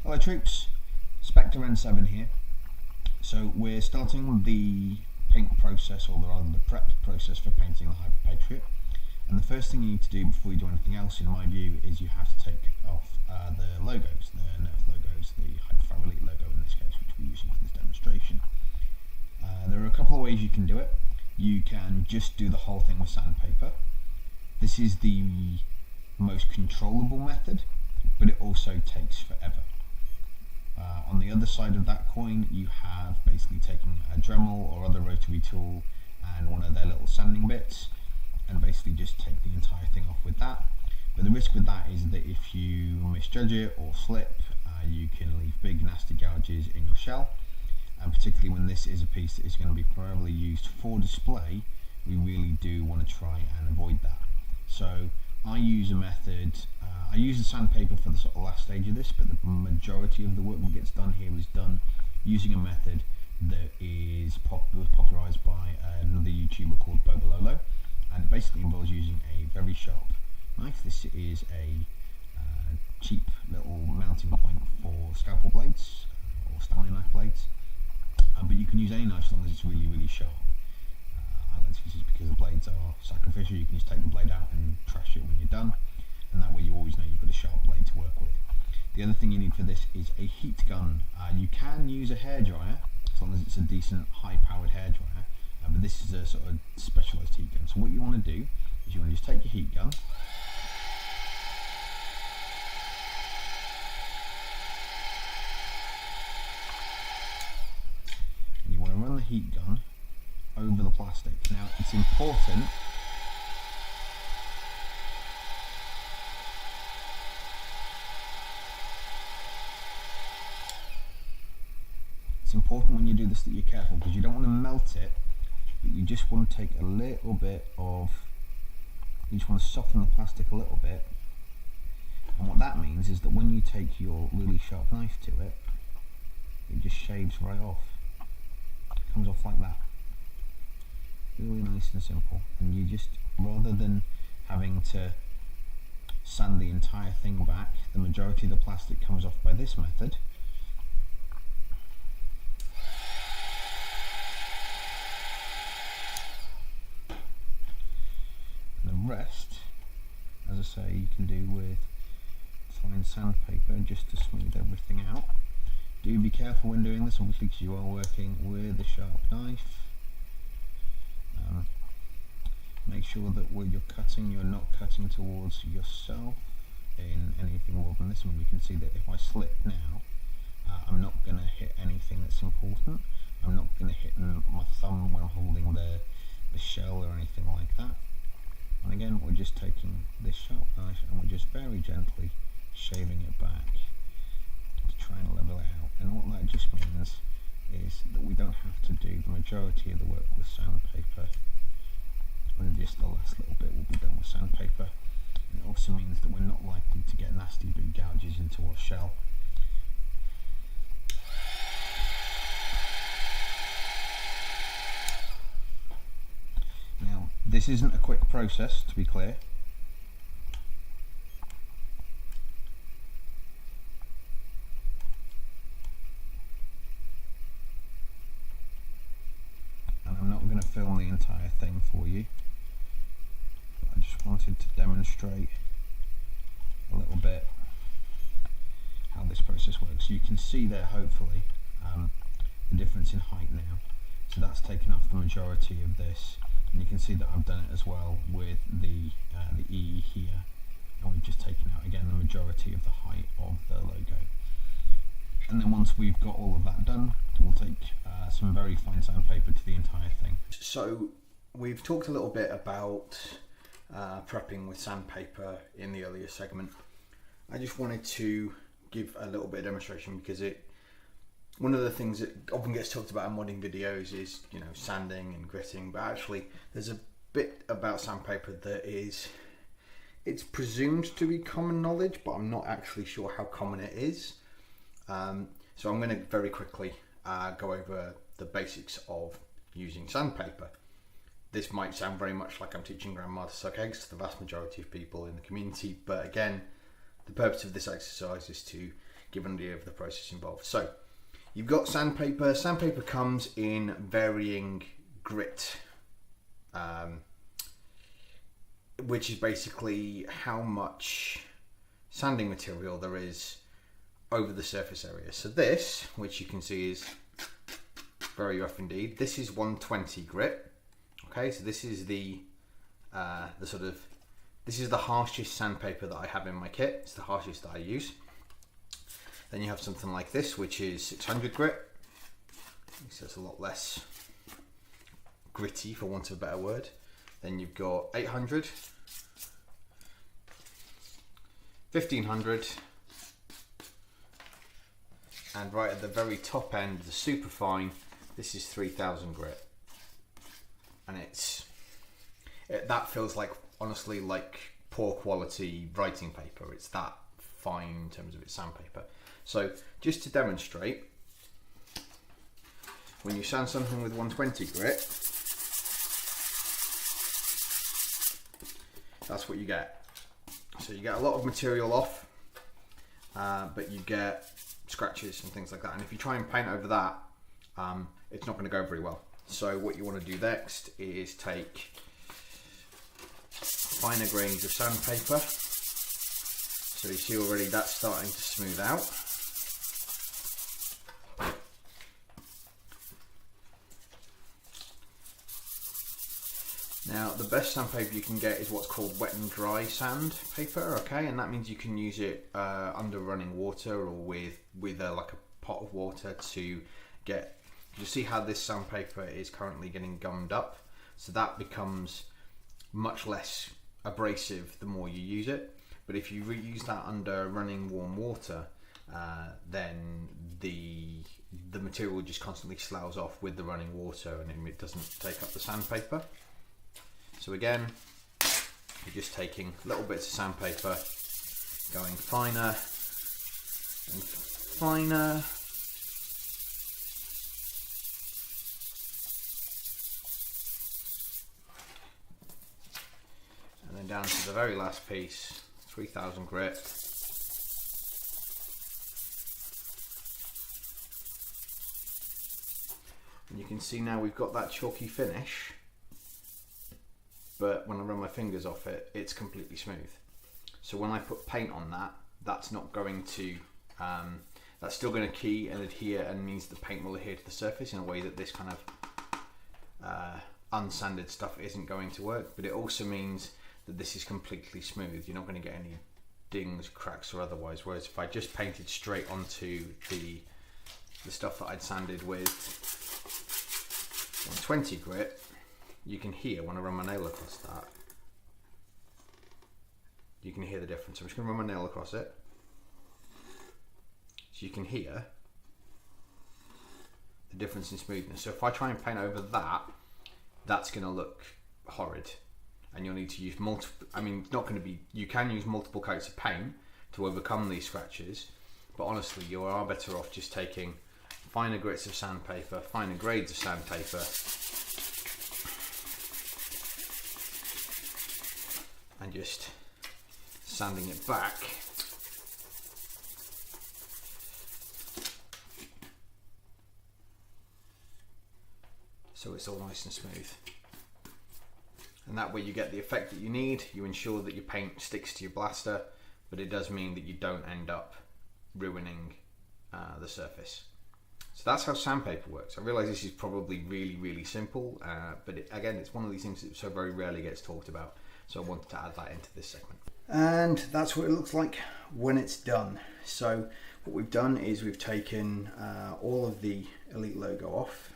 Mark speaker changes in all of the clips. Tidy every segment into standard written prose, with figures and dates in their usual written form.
Speaker 1: Hello troops, Spectre N7 here. So we're starting the paint process, or rather the prep process for painting the Hyper-Patriot. And the first thing you need to do before you do anything else, in my view, is you have to take off the logos, the Nerf logos, the Hyper-Patriot logo in this case, which we're using for this demonstration. There are a couple of ways you can do it. You can just do the whole thing with sandpaper. This is the most controllable method, but it also takes forever. On the other side of that coin, you have basically taken a Dremel or other rotary tool and one of their little sanding bits, and basically just take the entire thing off with that. But the risk with that is that if you misjudge it or slip, you can leave big nasty gouges in your shell, and particularly when this is a piece that is going to be primarily used for display, we really do want to try and avoid that. So I use a method, I use the sandpaper for the sort of last stage of this, but the majority of the work that gets done here is done using a method that was popularised by another YouTuber called Bobololo, and it basically involves using a very sharp knife. This is a cheap little mounting point for scalpel blades or Stanley knife blades, but you can use any knife as long as it's really, really sharp. I like to use this because the blades are sacrificial. You can just take the blade out and trash it when you're done, and that way you always know you've got a sharp blade to work with. The other thing you need for this is a heat gun. You can use a hairdryer as long as it's a decent high-powered hairdryer, but this is a sort of specialised heat gun. So what you want to do is you want to just take your heat gun, and you want to run the heat gun over the plastic. Now it's important when you do this that you're careful, because you don't want to melt it, but you just want to take a little bit of, you just want to soften the plastic a little bit, and what that means is that when you take your really sharp knife to it, it just shaves right off. It comes off like that. Really nice and simple, and you just, rather than having to sand the entire thing back, the majority of the plastic comes off by this method. And the rest, as I say, you can do with fine sandpaper just to smooth everything out. Do be careful when doing this, obviously, because you are working with a sharp knife. Make sure that when you're cutting, you're not cutting towards yourself in anything more than this. And you can see that if I slip now, I'm not going to hit anything that's important. I'm not going to hit my thumb when I'm holding the shell or anything like that. And again, we're just taking this sharp knife and we're just very gently shaving it back to try and level it out. And what that just means is that we don't have to do the majority of the work with sandpaper, and just the last little bit will be done with sandpaper. And it also means that we're not likely to get nasty big gouges into our shell. Now, this isn't a quick process, to be clear. And I'm not going to film the entire thing for you. I just wanted to demonstrate a little bit how this process works. You can see there, hopefully, the difference in height now. So that's taken off the majority of this, and you can see that I've done it as well with the E here, and we've just taken out again the majority of the height of the logo. And then once we've got all of that done, we'll take some very fine sandpaper to the entire thing. So we've talked a little bit about prepping with sandpaper in the earlier segment. I just wanted to give a little bit of demonstration because one of the things that often gets talked about in modding videos is, you know, sanding and gritting, but actually there's a bit about sandpaper that it's presumed to be common knowledge, but I'm not actually sure how common it is. So I'm going to very quickly go over the basics of using sandpaper. This might sound very much like I'm teaching grandma to suck eggs to the vast majority of people in the community, but again, the purpose of this exercise is to give an idea of the process involved. So you've got sandpaper. Sandpaper comes in varying grit, which is basically how much sanding material there is over the surface area. So this, which you can see is very rough indeed, this is 120 grit. Okay, so this is the this is the harshest sandpaper that I have in my kit. It's the harshest that I use. Then you have something like this, which is 600 grit. So it's a lot less gritty, for want of a better word. Then you've got 800, 1500, and right at the very top end, the super fine, this is 3000 grit. And that feels like, honestly, like poor quality writing paper. It's that fine in terms of its sandpaper. So just to demonstrate, when you sand something with 120 grit, that's what you get. So you get a lot of material off, but you get scratches and things like that. And if you try and paint over that, it's not going to go very well. So what you want to do next is take finer grains of sandpaper. So you see already that's starting to smooth out. Now the best sandpaper you can get is what's called wet and dry sandpaper, okay, and that means you can use it under running water or with like a pot of water to get. You see how this sandpaper is currently getting gummed up, so that becomes much less abrasive the more you use it. But if you reuse that under running warm water, then the material just constantly sloughs off with the running water and it doesn't take up the sandpaper. So again, you're just taking little bits of sandpaper, going finer and finer. And then down to the very last piece, 3000 grit. And you can see now we've got that chalky finish, but when I run my fingers off it, it's completely smooth. So when I put paint on that, that's not going to, that's still going to key and adhere, and means the paint will adhere to the surface in a way that this kind of unsanded stuff isn't going to work. But it also means that this is completely smooth. You're not going to get any dings, cracks or otherwise, whereas if I just painted straight onto the stuff that I'd sanded with 120 grit, you can hear when I run my nail across that, you can hear the difference. I'm just going to run my nail across it so you can hear the difference in smoothness. So if I try and paint over that, that's going to look horrid. And you'll need to use multiple, I mean, it's not going to be, you can use multiple coats of paint to overcome these scratches, but honestly, you are better off just taking finer grits of sandpaper, finer grades of sandpaper, and just sanding it back. So it's all nice and smooth. And that way you get the effect that you need. You ensure that your paint sticks to your blaster, but it does mean that you don't end up ruining the surface. So that's how sandpaper works. I realise this is probably really simple, but again, it's one of these things that so very rarely gets talked about. So I wanted to add that into this segment. And that's what it looks like when it's done. So what we've done is we've taken all of the Elite logo off.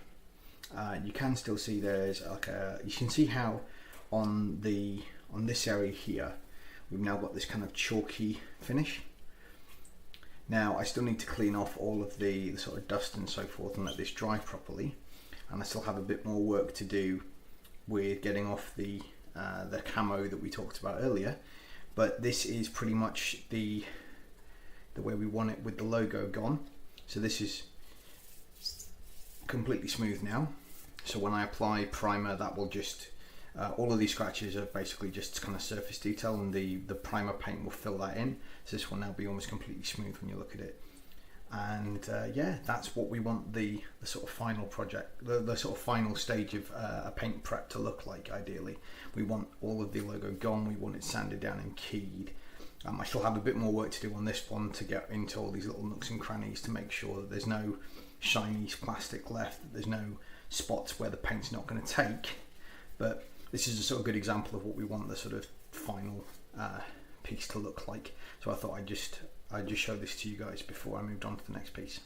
Speaker 1: You can still see there's like you can see how on this area here we've now got this kind of chalky finish. Now I still need to clean off all of the sort of dust and so forth and let this dry properly, and I still have a bit more work to do with getting off the camo that we talked about earlier, but this is pretty much the way we want it with the logo gone. So this is completely smooth now, so when I apply primer, that will just all of these scratches are basically just kind of surface detail, and the primer paint will fill that in. So this will now be almost completely smooth when you look at it.
Speaker 2: And yeah, that's what we want the sort of final project, the sort of final stage of a paint prep to look like. Ideally, we want all of the logo gone, we want it sanded down and keyed. I still have a bit more work to do on this one to get into all these little nooks and crannies to make sure that there's no shiny plastic left, that there's no spots where the paint's not going to take. But this is a sort of good example of what we want the sort of final piece to look like. So I thought I'd just show this to you guys before I moved on to the next piece.